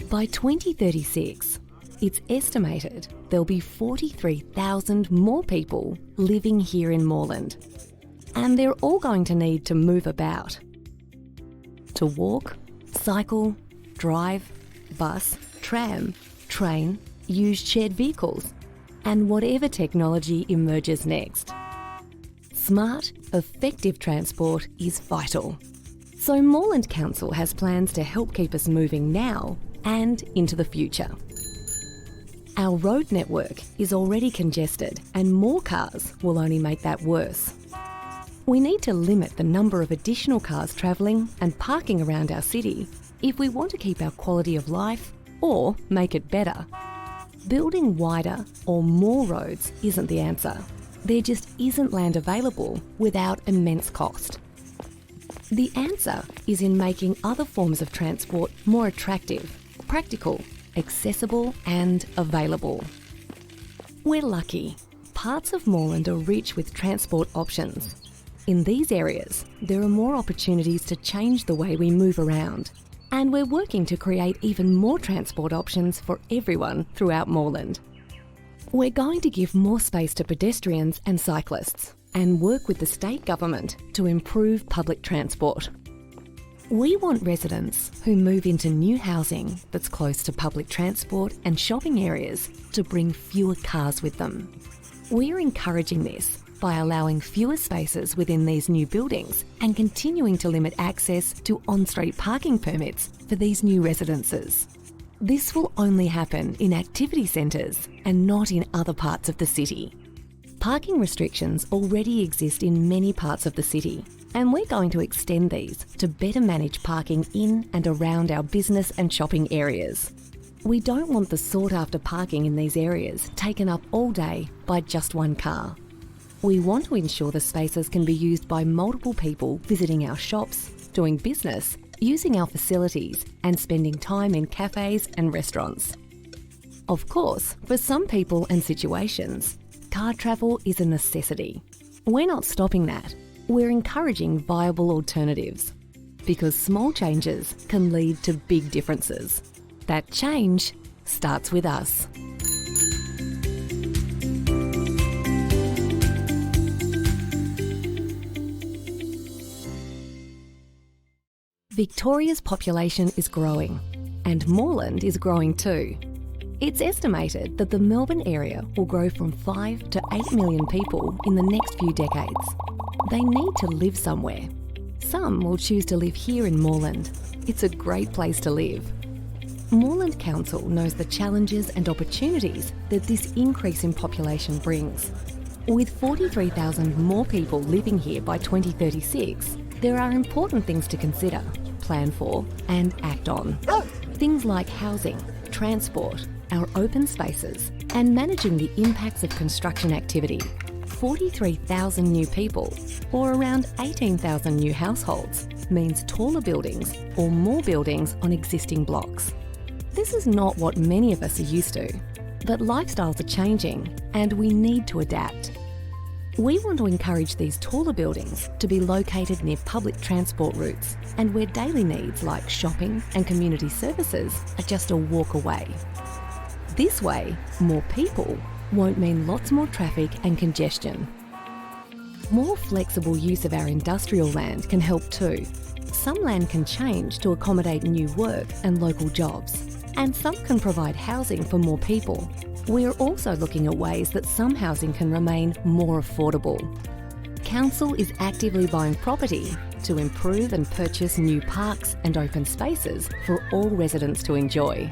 By 2036, it's estimated there'll be 43,000 more people living here in Moreland. And they're all going to need to move about. To walk, cycle, drive, bus, tram, train, use shared vehicles, and whatever technology emerges next. Smart, effective transport is vital. So Moreland Council has plans to help keep us moving now and into the future. Our road network is already congested and more cars will only make that worse. We need to limit the number of additional cars travelling and parking around our city if we want to keep our quality of life or make it better. Building wider or more roads isn't the answer. There just isn't land available without immense cost. The answer is in making other forms of transport more attractive, practical, accessible and available. We're lucky. Parts of Moreland are rich with transport options. In these areas, there are more opportunities to change the way we move around. And we're working to create even more transport options for everyone throughout Moreland. We're going to give more space to pedestrians and cyclists and work with the state government to improve public transport. We want residents who move into new housing that's close to public transport and shopping areas to bring fewer cars with them. We're encouraging this by allowing fewer spaces within these new buildings and continuing to limit access to on-street parking permits for these new residences. This will only happen in activity centres and not in other parts of the city. Parking restrictions already exist in many parts of the city, and we're going to extend these to better manage parking in and around our business and shopping areas. We don't want the sought-after parking in these areas taken up all day by just one car. We want to ensure the spaces can be used by multiple people visiting our shops, doing business, using our facilities and spending time in cafes and restaurants. Of course, for some people and situations, car travel is a necessity. We're not stopping that. We're encouraging viable alternatives because small changes can lead to big differences. That change starts with us. Victoria's population is growing, and Moreland is growing too. It's estimated that the Melbourne area will grow from 5 to 8 million people in the next few decades. They need to live somewhere. Some will choose to live here in Moreland. It's a great place to live. Moreland Council knows the challenges and opportunities that this increase in population brings. With 43,000 more people living here by 2036, there are important things to consider, plan for and act on. Things like housing, transport, our open spaces and managing the impacts of construction activity. 43,000 new people, or around 18,000 new households, means taller buildings or more buildings on existing blocks. This is not what many of us are used to, but lifestyles are changing and we need to adapt. We want to encourage these taller buildings to be located near public transport routes and where daily needs like shopping and community services are just a walk away. This way, more people won't mean lots more traffic and congestion. More flexible use of our industrial land can help too. Some land can change to accommodate new work and local jobs, and some can provide housing for more people. We are also looking at ways that some housing can remain more affordable. Council is actively buying property to improve and purchase new parks and open spaces for all residents to enjoy.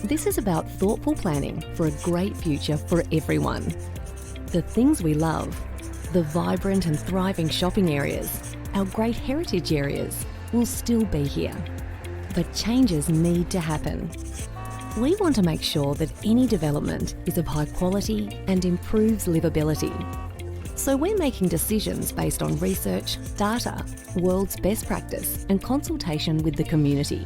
This is about thoughtful planning for a great future for everyone. The things we love, the vibrant and thriving shopping areas, our great heritage areas will still be here. But changes need to happen. We want to make sure that any development is of high quality and improves livability. So we're making decisions based on research, data, world's best practice and consultation with the community.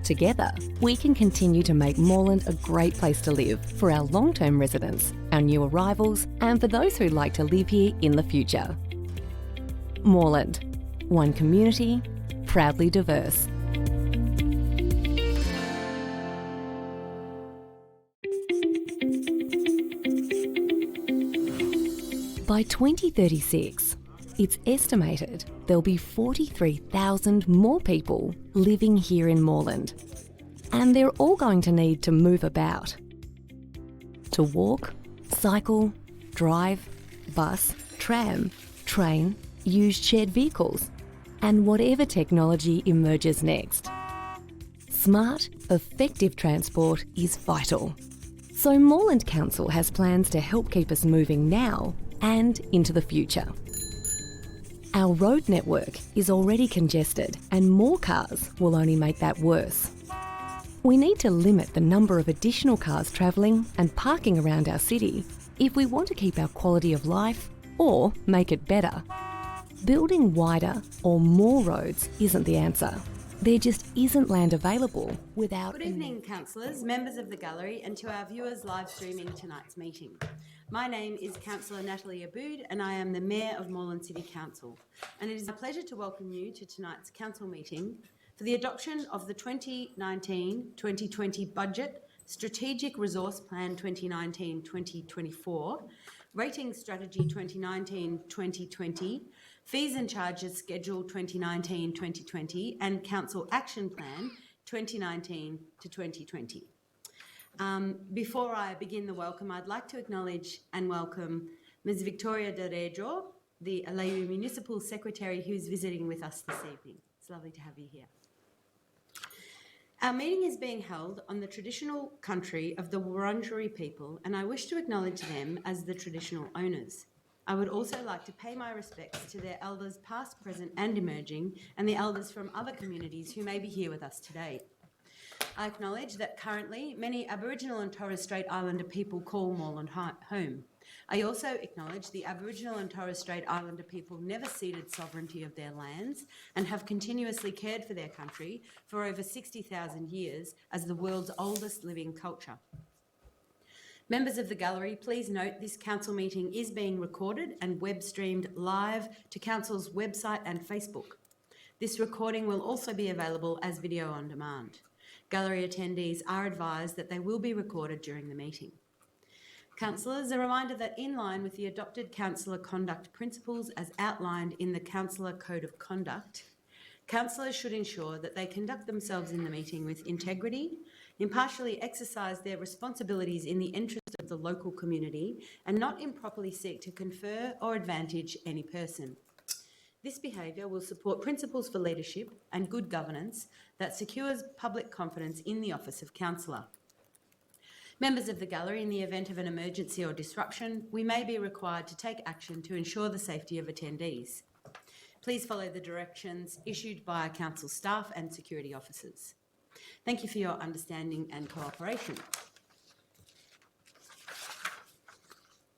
Together, we can continue to make Moreland a great place to live for our long-term residents, our new arrivals and for those who'd like to live here in the future. Moreland, one community, proudly diverse. By 2036, it's estimated there'll be 43,000 more people living here in Moreland. And they're all going to need to move about. To walk, cycle, drive, bus, tram, train, use shared vehicles, and whatever technology emerges next. Smart, effective transport is vital. So Moreland Council has plans to help keep us moving now and into the future. Our road network is already congested and more cars will only make that worse. We need to limit the number of additional cars travelling and parking around our city if we want to keep our quality of life or make it better. Building wider or more roads isn't the answer. There just isn't land available without... Good evening, councillors, members of the gallery, and to our viewers live streaming tonight's meeting. My name is Councillor Natalie Aboud and I am the Mayor of Moreland City Council. And it is a pleasure to welcome you to tonight's council meeting for the adoption of the 2019-2020 Budget, Strategic Resource Plan 2019-2024, Rating Strategy 2019-2020, Fees and Charges Schedule 2019-2020 and Council Action Plan 2019 to 2020. Before I begin the welcome, I'd like to acknowledge and welcome Ms. Victoria Derejo, the Alayu Municipal Secretary, who's visiting with us this evening. It's lovely to have you here. Our meeting is being held on the traditional country of the Wurundjeri people, and I wish to acknowledge them as the traditional owners. I would also like to pay my respects to their elders past, present and emerging, and the elders from other communities who may be here with us today. I acknowledge that currently many Aboriginal and Torres Strait Islander people call Moreland home. I also acknowledge the Aboriginal and Torres Strait Islander people never ceded sovereignty of their lands and have continuously cared for their country for over 60,000 years as the world's oldest living culture. Members of the gallery, please note this council meeting is being recorded and web streamed live to council's website and Facebook. This recording will also be available as video on demand. Gallery attendees are advised that they will be recorded during the meeting. Councillors, a reminder that in line with the adopted councillor conduct principles as outlined in the Councillor Code of Conduct, councillors should ensure that they conduct themselves in the meeting with integrity, impartially exercise their responsibilities in the interest of the local community, and not improperly seek to confer or advantage any person. This behaviour will support principles for leadership and good governance that secures public confidence in the office of councillor. Members of the gallery, in the event of an emergency or disruption, we may be required to take action to ensure the safety of attendees. Please follow the directions issued by council staff and security officers. Thank you for your understanding and cooperation.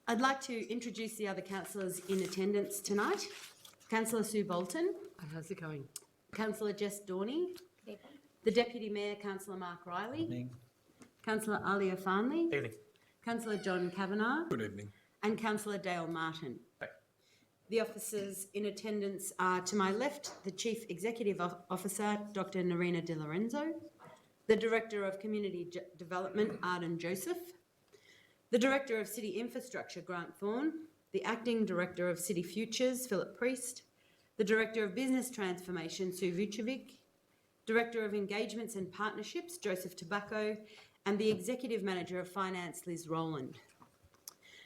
I'd like to introduce the other councillors in attendance tonight. Councillor Sue Bolton. How's it going? Councillor Jess Dorney. The Deputy Mayor, Councillor Mark Riley. Evening. Councillor Alia Farnley. Evening. Councillor John Kavanagh. Good evening. And Councillor Dale Martin. Hi. The officers in attendance are to my left, the Chief Executive Officer, Dr. Nerina Di Lorenzo, the Director of Community Development, Arden Joseph, the Director of City Infrastructure, Grant Thorne, the Acting Director of City Futures, Philip Priest, the Director of Business Transformation, Sue Vucevic, Director of Engagements and Partnerships, Joseph Tobacco, and the Executive Manager of Finance, Liz Rowland.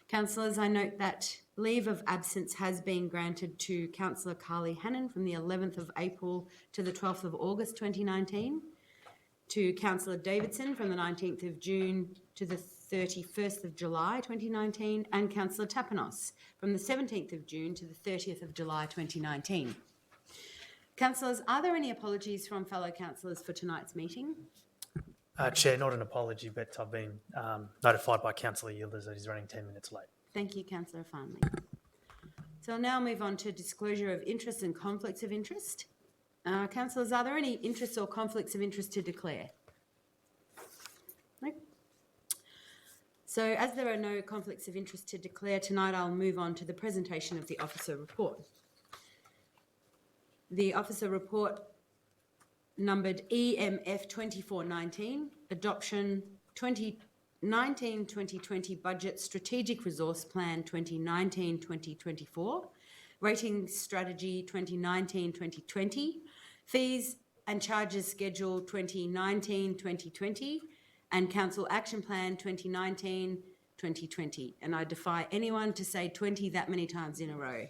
Councillors, I note that leave of absence has been granted to Councillor Carly Hannon from the 11th of April to the 12th of August 2019, to Councillor Davidson from the 19th of June to the 31st of July 2019, and Councillor Tapanos from the 17th of June to the 30th of July 2019. Councillors, are there any apologies from fellow councillors for tonight's meeting? Chair, not an apology, but I've been notified by Councillor Yilders that he's running 10 minutes late. Thank you, Councillor Farnley. So I'll now move on to disclosure of interests and conflicts of interest. Councillors, are there any interests or conflicts of interest to declare? No? So as there are no conflicts of interest to declare tonight, I'll move on to the presentation of the officer report. The officer report numbered EMF 2419, adoption 2019-2020 budget strategic resource plan 2019-2024, rating strategy 2019-2020, fees and charges schedule 2019-2020, and council action plan 2019-2020. And I defy anyone to say 20 that many times in a row.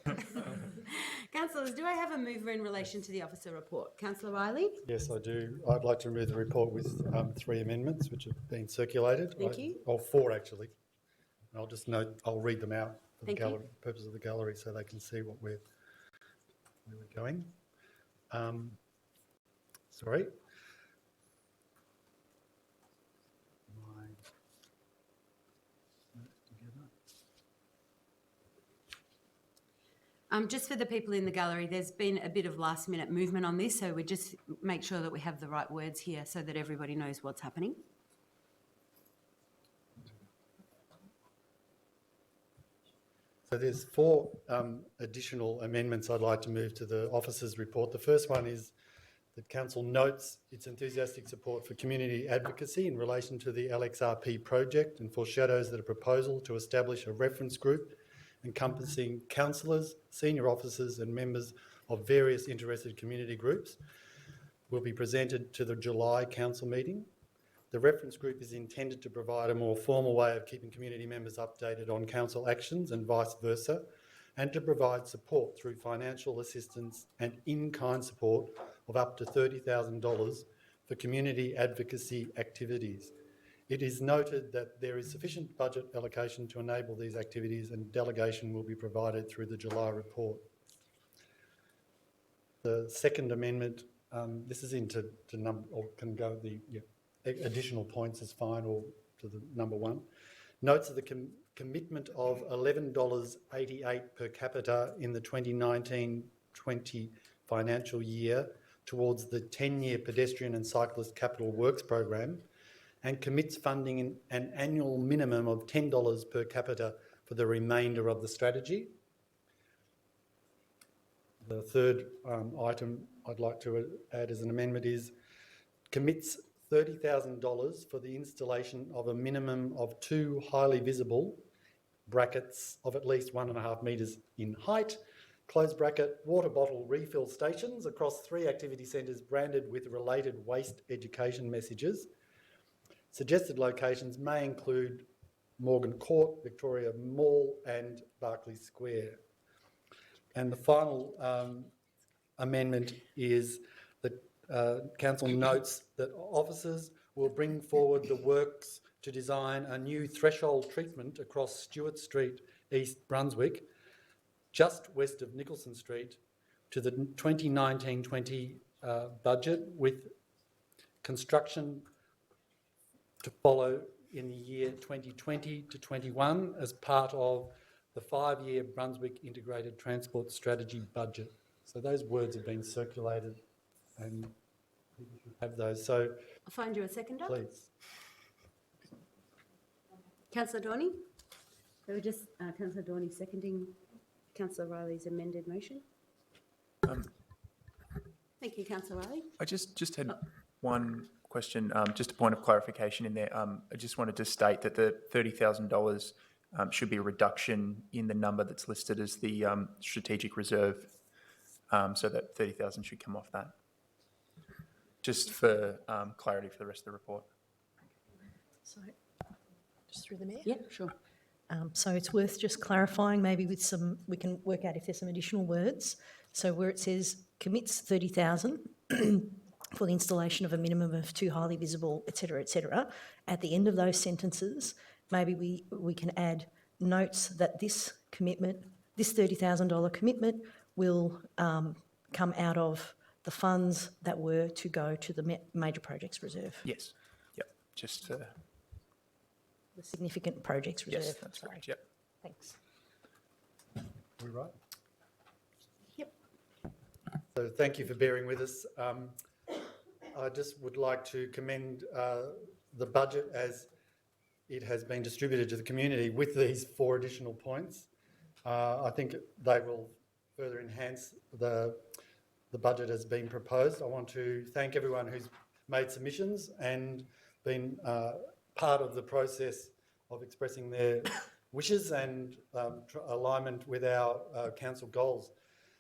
Councillors, do I have a mover in relation to the officer report? Councillor Riley? Yes, I do. I'd like to move the report with 3 amendments which have been circulated. Thank you. Oh, 4 actually. And I'll just note, I'll read them out for the Thank you. purpose of the gallery so they can see what where we're going. Sorry. Just for the people in the gallery, there's been a bit of last minute movement on this, so we just make sure that we have the right words here so that everybody knows what's happening. So there's 4 additional amendments I'd like to move to the officers' report. The first one is that Council notes its enthusiastic support for community advocacy in relation to the LXRP project and foreshadows that a proposal to establish a reference group encompassing councillors, senior officers and members of various interested community groups will be presented to the July council meeting. The reference group is intended to provide a more formal way of keeping community members updated on council actions and vice versa, and to provide support through financial assistance and in-kind support of up to $30,000 for community advocacy activities. It is noted that there is sufficient budget allocation to enable these activities, and delegation will be provided through the July report. The second amendment, this is into number, or can go the additional points is fine, or to the number 1. Notes of the commitment of $11.88 per capita in the 2019-20 financial year towards the 10-year pedestrian and cyclist capital works program, and commits funding in an annual minimum of $10 per capita for the remainder of the strategy. The third item I'd like to add as an amendment is commits $30,000 for the installation of a minimum of 2 highly visible brackets of at least 1.5 metres in height, close bracket, water bottle refill stations across 3 activity centres branded with related waste education messages. Suggested locations may include Morgan Court, Victoria Mall and Berkeley Square. And the final amendment is that Council notes that officers will bring forward the works to design a new threshold treatment across Stewart Street, East Brunswick, just west of Nicholson Street, to the 2019-20 budget, with construction to follow in the year 2020 to 21 as part of the 5-year Brunswick Integrated Transport Strategy budget. So those words have been circulated and people should have those. So I'll find you a seconder. please. Councillor Dorney? So we're just Councillor Dorney seconding Councillor Riley's amended motion. Thank you, Councillor Riley. I just had one question, just a point of clarification in there. I just wanted to state that the $30,000 should be a reduction in the number that's listed as the strategic reserve, so that 30,000 should come off that. Just for clarity for the rest of the report. So, just through the mayor? Yeah, sure. So it's worth just clarifying, maybe with some, we can work out if there's some additional words. So where it says commits 30,000 for the installation of a minimum of 2 highly visible, et cetera, at the end of those sentences, maybe we can add notes that this commitment, this $30,000 commitment will come out of the funds that were to go to the major projects reserve. Yes. Yep. Just for... The significant projects reserve. Yes, that's correct. Yep. Thanks. Are we right? Yep. So thank you for bearing with us. I just would like to commend the budget as it has been distributed to the community with these 4 additional points. I think they will further enhance the the budget has been proposed. I want to thank everyone who's made submissions and been part of the process of expressing their wishes and alignment with our council goals.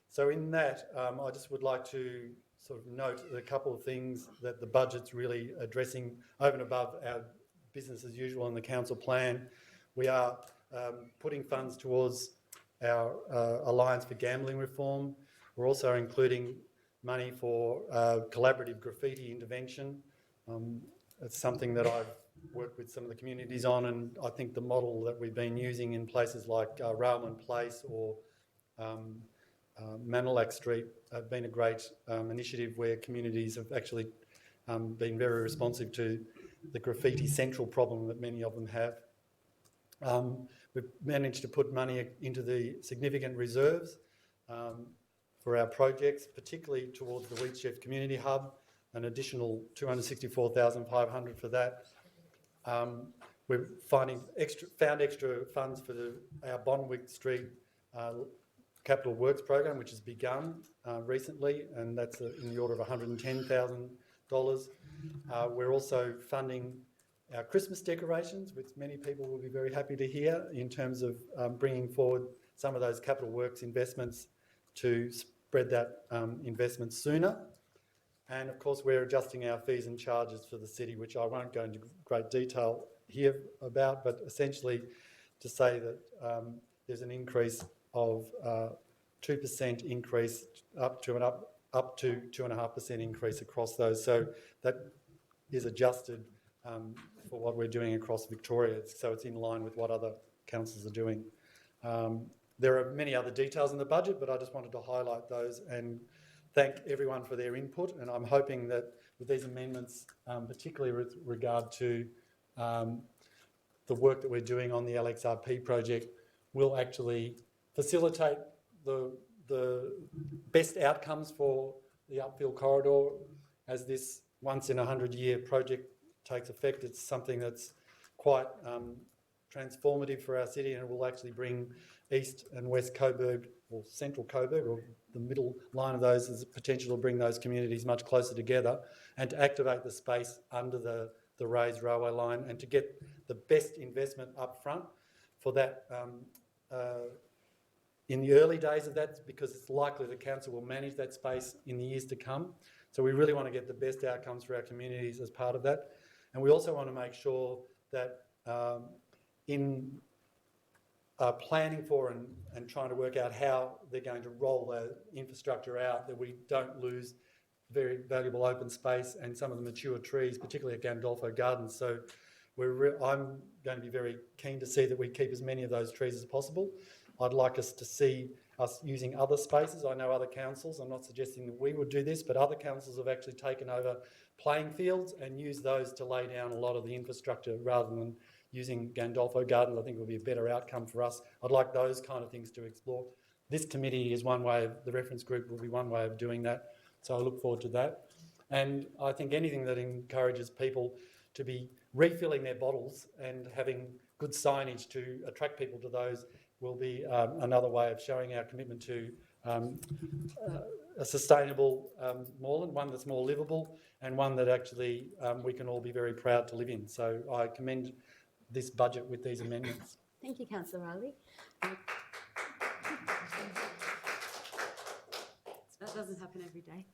So in that, I just would like to sort of note a couple of things that the budget's really addressing over and above our business as usual in the council plan. We are putting funds towards our Alliance for Gambling Reform. We're also including money for collaborative graffiti intervention. It's something that I've worked with some of the communities on, and I think the model that we've been using in places like Railman Place or Manalac Street have been a great initiative where communities have actually been very responsive to the graffiti central problem that many of them have. We've managed to put money into the significant reserves for our projects, particularly towards the Wheat Chef Community Hub, an additional $264,500 for that. We're found extra funds for our Bonwick Street Capital Works program, which has begun recently, and that's in the order of $110,000. We're also funding our Christmas decorations, which many people will be very happy to hear, in terms of bringing forward some of those capital works investments to spread that investment sooner. And of course, we're adjusting our fees and charges for the city, which I won't go into great detail here about, but essentially to say that there's an increase of 2% increase up to 2.5% increase across those. So that is adjusted for what we're doing across Victoria. So it's in line with what other councils are doing. There are many other details in the budget, but I just wanted to highlight those and thank everyone for their input. And I'm hoping that with these amendments, particularly with regard to the work that we're doing on the LXRP project, will actually facilitate the best outcomes for the upfill corridor as this once in 100-year project takes effect. It's something that's quite transformative for our city, and it will actually bring East and West Coburg, or Central Coburg, or the middle line of those, has the potential to bring those communities much closer together and to activate the space under the raised railway line and to get the best investment up front for that in the early days of that, because it's likely the council will manage that space in the years to come. So we really want to get the best outcomes for our communities as part of that. And we also want to make sure that in planning for and trying to work out how they're going to roll the infrastructure out, that we don't lose very valuable open space and some of the mature trees, particularly at Gandolfo Gardens. So I'm going to be very keen to see that we keep as many of those trees as possible. I'd like us to see us using other spaces. I know other councils, I'm not suggesting that we would do this, but other councils have actually taken over playing fields and used those to lay down a lot of the infrastructure rather than using Gandolfo Gardens. I think will be a better outcome for us. I'd like those kind of things to explore. This committee is one way, the reference group will be one way of doing that. So I look forward to that. And I think anything that encourages people to be refilling their bottles and having good signage to attract people to those will be another way of showing our commitment to a sustainable moorland, one that's more livable and one that actually we can all be very proud to live in. So I commend this budget with these amendments. Thank you, Councillor Riley. That doesn't happen every day.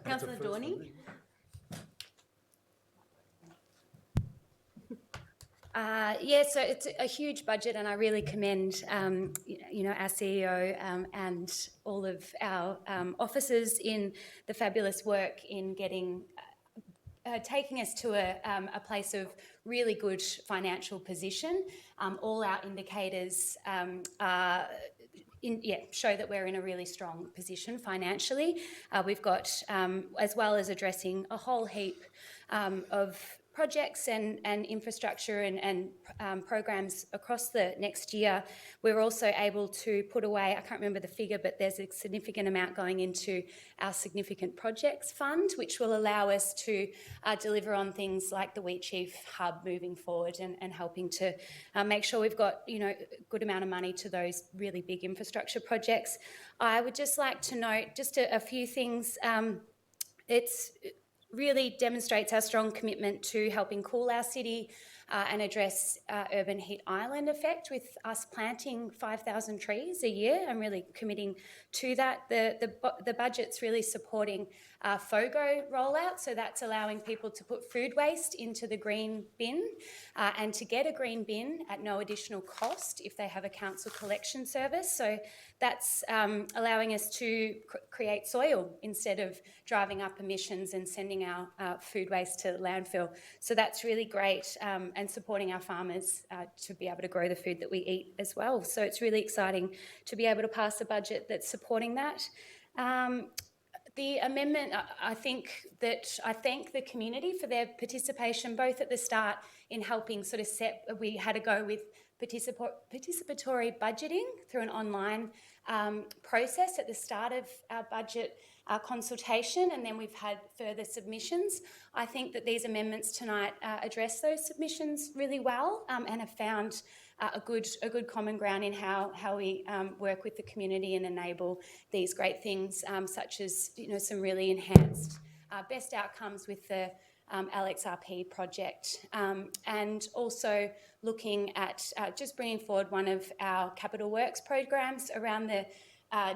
Councillor Dorney. So it's a huge budget, and I really commend, our CEO and all of our officers in the fabulous work in getting, taking us to a place of really good financial position. All our indicators show that we're in a really strong position financially. We've got, as well as addressing a whole heap of projects and infrastructure and programs across the next year, we're also able to put away, I can't remember the figure, but there's a significant amount going into our significant projects fund, which will allow us to deliver on things like the Wheatsheaf hub moving forward and helping to make sure we've got, a good amount of money to those really big infrastructure projects. I would just like to note just a few things. It's really demonstrates our strong commitment to helping cool our city and address urban heat island effect with us planting 5,000 trees a year and really committing to that. The budget's really supporting FOGO rollout, so that's allowing people to put food waste into the green bin and to get a green bin at no additional cost if they have a council collection service. So that's allowing us to create soil instead of driving up emissions and sending our food waste to landfill. So that's really great, and supporting our farmers to be able to grow the food that we eat as well. So it's really exciting to be able to pass a budget that's supporting that. The amendment, I thank the community for their participation, both at the start in helping sort of we had to go with participatory budgeting through an online process at the start of our budget consultation, and then we've had further submissions. I think that these amendments tonight address those submissions really well and have found a good common ground in how we work with the community and enable these great things, such as some really enhanced best outcomes with the LXRP project, and also looking at just bringing forward one of our capital works programs around the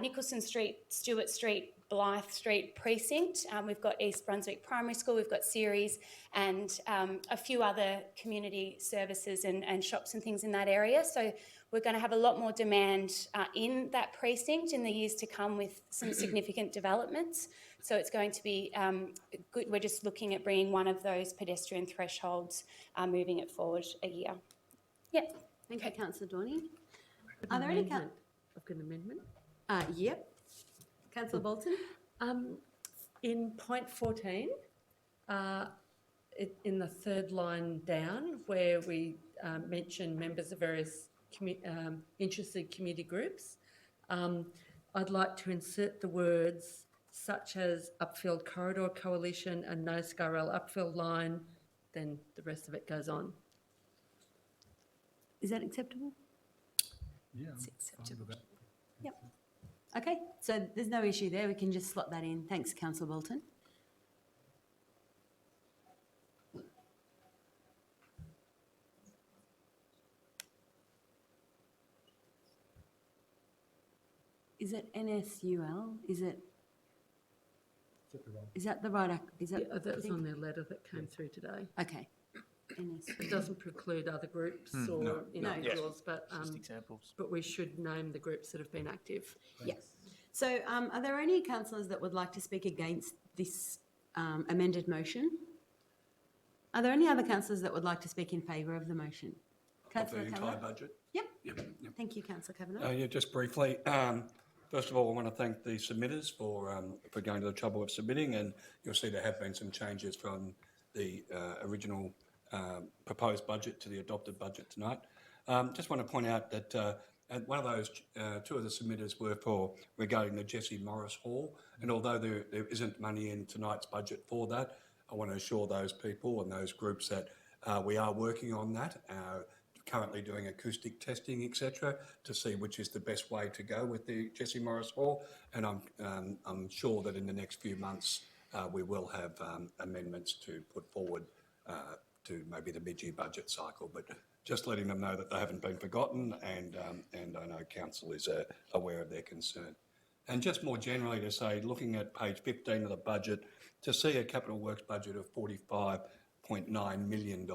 Nicholson Street, Stewart Street, Blythe Street precinct. We've got East Brunswick Primary School, we've got Ceres and a few other community services and shops and things in that area. So we're going to have a lot more demand in that precinct in the years to come with some significant developments. So it's going to be good. We're just looking at bringing one of those pedestrian thresholds, moving it forward a year. Yep. Thank you, Councillor Dorney. Are there any... I've got an amendment. Yep. Councillor Bolton? In point 14, in the third line down, where we mention members of various interested community groups, I'd like to insert the words such as Upfield Corridor Coalition and No Scarrel Upfield Line, then the rest of it goes on. Is that acceptable? Yeah, It's I'm fine acceptable. with that. Yep. Okay, so there's no issue there. We can just slot that in. Thanks, Councillor Bolton. Is it NSUL? Is that the right? Is that? Yeah, that was on their letter that came through today. Okay. NSUL. It doesn't preclude other groups or individuals, but Just examples. but we should name the groups that have been active. Yes. So are there any councillors that would like to speak against this amended motion? Are there any other councillors that would like to speak in favour of the motion? Of the Councillor entire Kavanagh? budget? Yep. Yep. Thank you, Councillor Kavanagh. Yeah, just briefly. First of all, I want to thank the submitters for going to the trouble of submitting, and you'll see there have been some changes from the original proposed budget to the adopted budget tonight. Just want to point out that one of those, two of the submitters were for regarding the Jesse Morris Hall, and although there isn't money in tonight's budget for that, I want to assure those people and those groups that we are working on that, currently doing acoustic testing, etc., to see which is the best way to go with the Jesse Morris Hall, and I'm sure that in the next few months we will have amendments to put forward to maybe the mid-year budget cycle, but just letting them know that they haven't been forgotten, and I know Council is aware of their concern. And just more generally to say, looking at page 15 of the budget, to see a capital works budget of $45.9 million,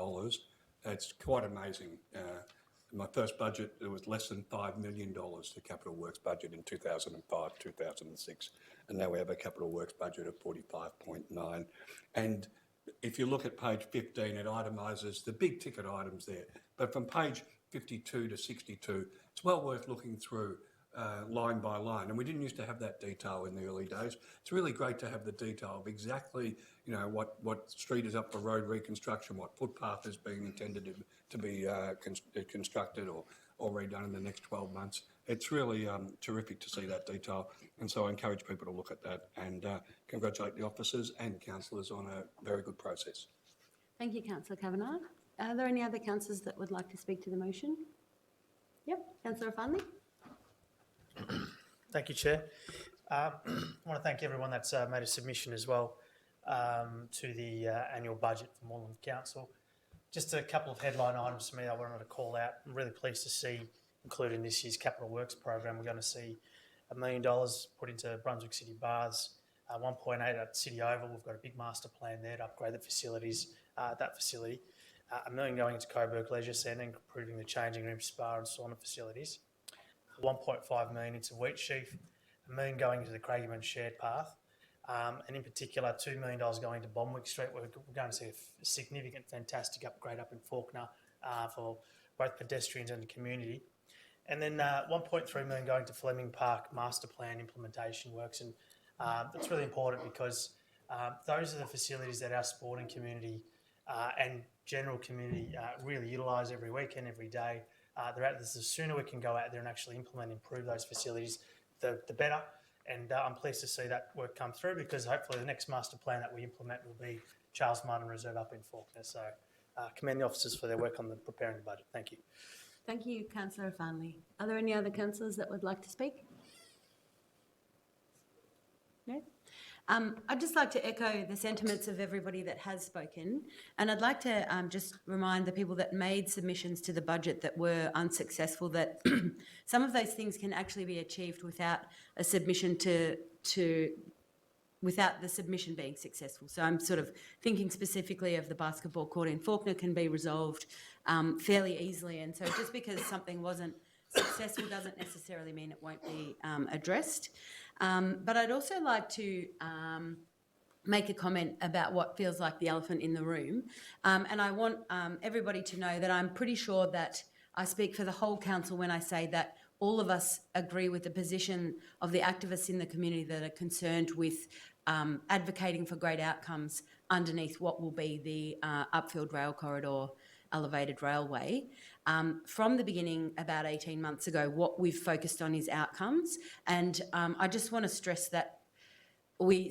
it's quite amazing. In my first budget, there was less than $5 million to capital works budget in 2005, 2006, and now we have a capital works budget of 45.9. And if you look at page 15, it itemises the big ticket items there. But from page 52 to 62, it's well worth looking through line by line, and we didn't used to have that detail in the early days. It's really great to have the detail of exactly, you know, what street is up for road reconstruction, what footpath is being intended to be constructed or redone in the next 12 months. It's really terrific to see that detail, and so I encourage people to look at that and congratulate the officers and councillors on a very good process. Thank you, Councillor Kavanagh. Are there any other councillors that would like to speak to the motion? Yep, Councillor Farnley. Thank you, Chair. I want to thank everyone that's made a submission as well to the annual budget for Moreland Council. Just a couple of headline items for me I wanted to call out. I'm really pleased to see, included in this year's Capital Works program, we're going to see $1 million put into Brunswick City Baths, 1.8 at City Oval. We've got a big master plan there to upgrade the facilities at that facility. $1 million going into Coburg Leisure Centre, improving the changing room, spa and sauna facilities. 1.5 million into Wheatsheaf, $1 million going into the Craigieburn Shared Path, and in particular $2 million going to Bonwick Street, where we're going to see a significant, fantastic upgrade up in Fawkner for both pedestrians and the community. And then 1.3 million going to Fleming Park Master Plan implementation works, and that's really important because those are the facilities that our sporting community and general community really utilise every weekend, every day. The sooner we can go out there and actually implement and improve those facilities, the better. And I'm pleased to see that work come through, because hopefully the next master plan that we implement will be Charles Martin Reserve up in Fawkner. So commend the officers for their work on preparing the budget. Thank you. Thank you, Councillor Farnley. Are there any other councillors that would like to speak? No? I'd just like to echo the sentiments of everybody that has spoken, and I'd like to just remind the people that made submissions to the budget that were unsuccessful that some of those things can actually be achieved without a submission without the submission being successful. So I'm sort of thinking specifically of the basketball court in Fawkner can be resolved fairly easily, and so just because something wasn't successful doesn't necessarily mean it won't be addressed. But I'd also like to make a comment about what feels like the elephant in the room. And I want everybody to know that I'm pretty sure that I speak for the whole council when I say that all of us agree with the position of the activists in the community that are concerned with advocating for great outcomes underneath what will be the Upfield Rail Corridor elevated railway. From the beginning, about 18 months ago, what we've focused on is outcomes. And I just want to stress that we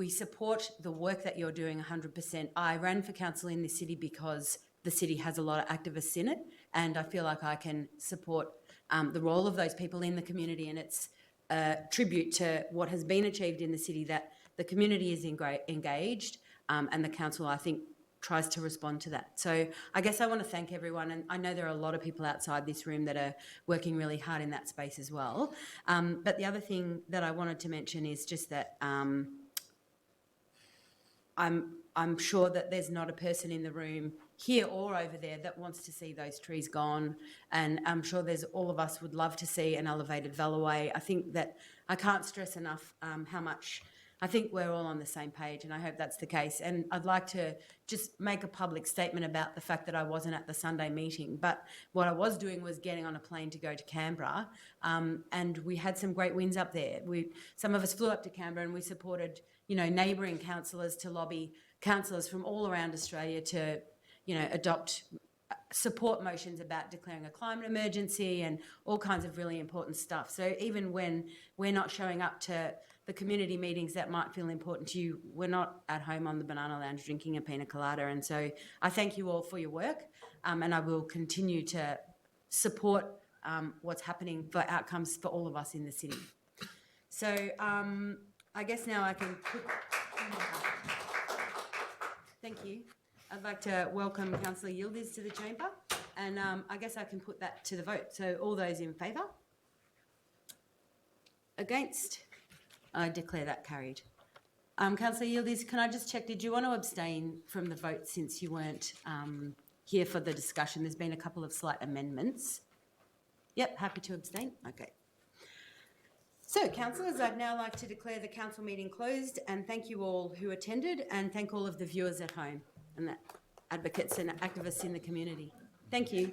support the work that you're doing 100%. I ran for council in this city because the city has a lot of activists in it, and I feel like I can support the role of those people in the community, and it's a tribute to what has been achieved in the city that the community is engaged, and the council, I think, tries to respond to that. So I guess I want to thank everyone, and I know there are a lot of people outside this room that are working really hard in that space as well. But the other thing that I wanted to mention is just that I'm sure that there's not a person in the room here or over there that wants to see those trees gone, and I'm sure there's all of us would love to see an elevated veloway. I think that I can't stress enough how much I think we're all on the same page, and I hope that's the case. And I'd like to just make a public statement about the fact that I wasn't at the Sunday meeting, but what I was doing was getting on a plane to go to Canberra, and we had some great wins up there. Some of us flew up to Canberra and we supported, neighbouring councillors to lobby councillors from all around Australia to, adopt support motions about declaring a climate emergency and all kinds of really important stuff. So even when we're not showing up to the community meetings that might feel important to you, we're not at home on the banana lounge drinking a pina colada. And so I thank you all for your work, and I will continue to support what's happening for outcomes for all of us in the city. So I guess now I can thank you. I'd like to welcome Councillor Yildiz to the chamber, and I guess I can put that to the vote. So all those in favour? Against? I declare that carried. Councillor Yildiz, can I just check, did you want to abstain from the vote since you weren't here for the discussion? There's been a couple of slight amendments. Yep, happy to abstain. Okay. So, councillors, I'd now like to declare the council meeting closed, and thank you all who attended, and thank all of the viewers at home and the advocates and activists in the community. Thank you.